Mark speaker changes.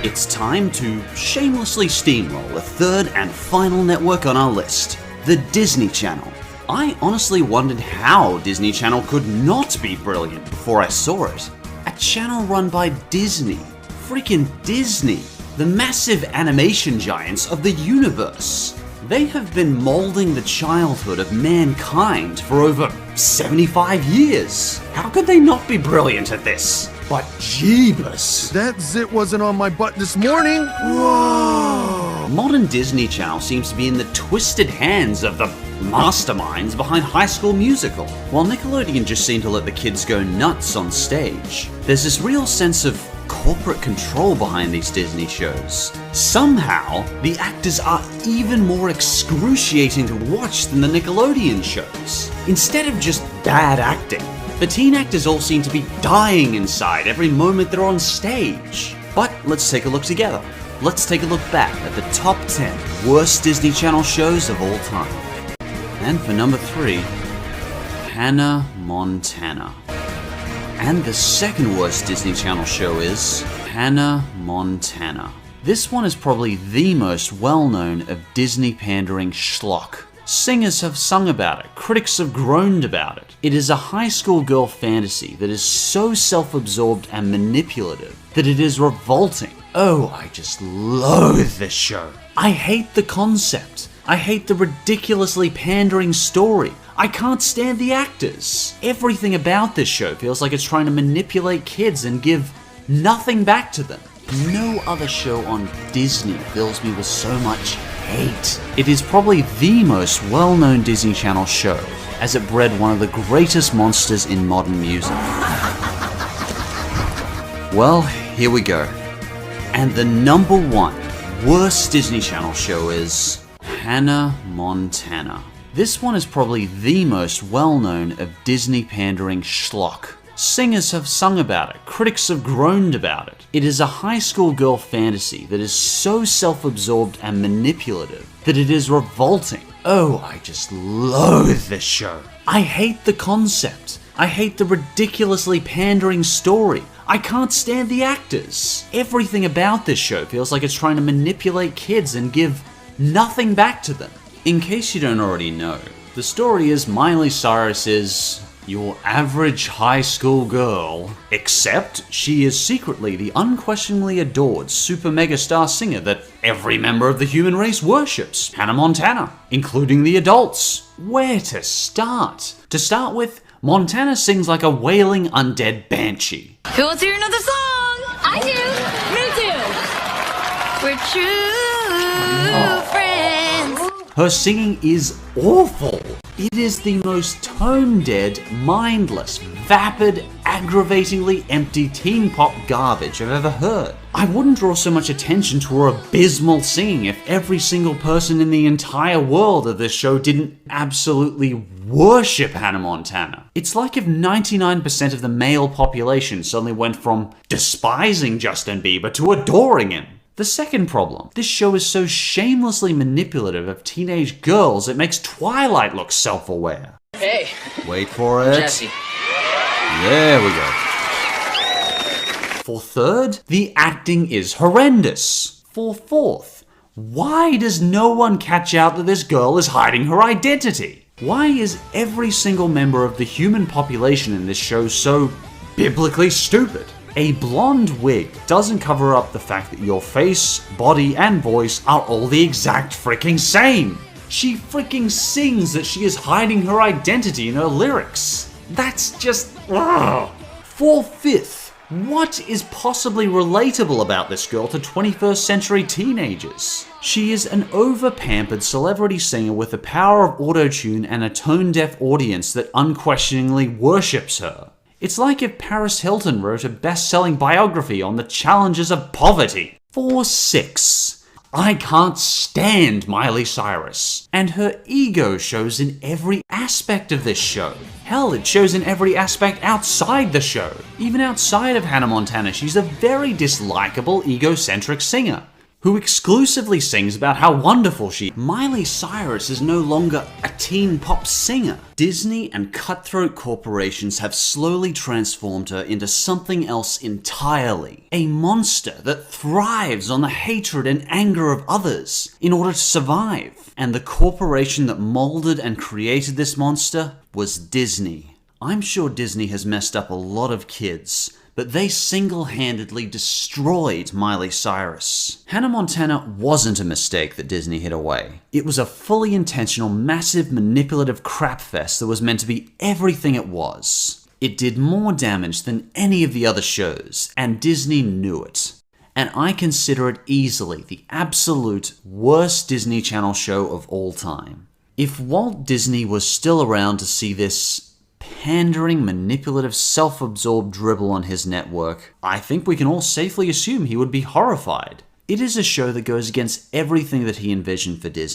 Speaker 1: It's time to shamelessly steamroll a third and final network on our list, the Disney Channel. I honestly wondered how Disney Channel could not be brilliant before I saw it. A channel run by Disney. Freaking Disney. The massive animation giants of the universe. They have been molding the childhood of mankind for over 75 years. How could they not be brilliant at this? But jeebus.
Speaker 2: That zit wasn't on my butt this morning. Whoa.
Speaker 1: Modern Disney Channel seems to be in the twisted hands of the masterminds behind High School Musical, while Nickelodeon just seemed to let the kids go nuts on stage. There's this real sense of corporate control behind these Disney shows. Somehow, the actors are even more excruciating to watch than the Nickelodeon shows. Instead of just bad acting, the teen actors all seem to be dying inside every moment they're on stage. But let's take a look together. Let's take a look back at the top 10 worst Disney Channel shows of all time. And for number 3, Hana, Montana. And the second worst Disney Channel show is Hana, Montana. This one is probably the most well-known of Disney pandering schlock. Singers have sung about it, critics have groaned about it. It is a high school girl fantasy that is so self-absorbed and manipulative that it is revolting. Oh, I just loathe this show. I hate the concept. I hate the ridiculously pandering story. I can't stand the actors. Everything about this show feels like it's trying to manipulate kids and give nothing back to them. No other show on Disney fills me with so much hate. It is probably the most well-known Disney Channel show, as it bred one of the greatest monsters in modern music. Well, here we go. And the number 1 worst Disney Channel show is Hana, Montana. This one is probably the most well-known of Disney pandering schlock. Singers have sung about it, critics have groaned about it. It is a high school girl fantasy that is so self-absorbed and manipulative that it is revolting. Oh, I just loathe this show. I hate the concept. I hate the ridiculously pandering story. I can't stand the actors. Everything about this show feels like it's trying to manipulate kids and give nothing back to them. In case you don't already know, the story is Miley Cyrus is your average high school girl, except she is secretly the unquestionably adored super mega star singer that every member of the human race worships, Hannah Montana, including the adults. Where to start? To start with, Montana sings like a wailing undead banshee.
Speaker 3: Who wants to hear another song? I do. Me too. We're true friends.
Speaker 1: Her singing is awful. It is the most tone-dead, mindless, vapid, aggravatingly empty teen pop garbage I've ever heard. I wouldn't draw so much attention to her abysmal singing if every single person in the entire world of this show didn't absolutely worship Hannah Montana. It's like if 99% of the male population suddenly went from despising Justin Bieber to adoring him. The second problem, this show is so shamelessly manipulative of teenage girls it makes Twilight look self-aware.
Speaker 4: Hey.
Speaker 1: Wait for it.
Speaker 4: Jesse.
Speaker 1: There we go. For third, the acting is horrendous. For fourth, why does no one catch out that this girl is hiding her identity? Why is every single member of the human population in this show so biblically stupid? A blonde wig doesn't cover up the fact that your face, body, and voice are all the exact freaking same. She freaking sings that she is hiding her identity in her lyrics. That's just... ugh. For fifth, what is possibly relatable about this girl to 21st century teenagers? She is an over-pampered celebrity singer with the power of autotune and a tone-deaf audience that unquestioningly worships her. It's like if Paris Hilton wrote a best-selling biography on the challenges of poverty. For six, I can't stand Miley Cyrus. And her ego shows in every aspect of this show. Hell, it shows in every aspect outside the show. Even outside of Hannah Montana, she's a very dislikable, egocentric singer who exclusively sings about how wonderful she is. Miley Cyrus is no longer a teen pop singer. Disney and cutthroat corporations have slowly transformed her into something else entirely. A monster that thrives on the hatred and anger of others in order to survive. And the corporation that molded and created this monster was Disney. I'm sure Disney has messed up a lot of kids, but they single-handedly destroyed Miley Cyrus. Hannah Montana wasn't a mistake that Disney hid away. It was a fully intentional, massive, manipulative crapfest that was meant to be everything it was. It did more damage than any of the other shows, and Disney knew it. And I consider it easily the absolute worst Disney Channel show of all time. If Walt Disney was still around to see this pandering, manipulative, self-absorbed dribble on his network, I think we can all safely assume he would be horrified. It is a show that goes against everything that he envisioned for Disney.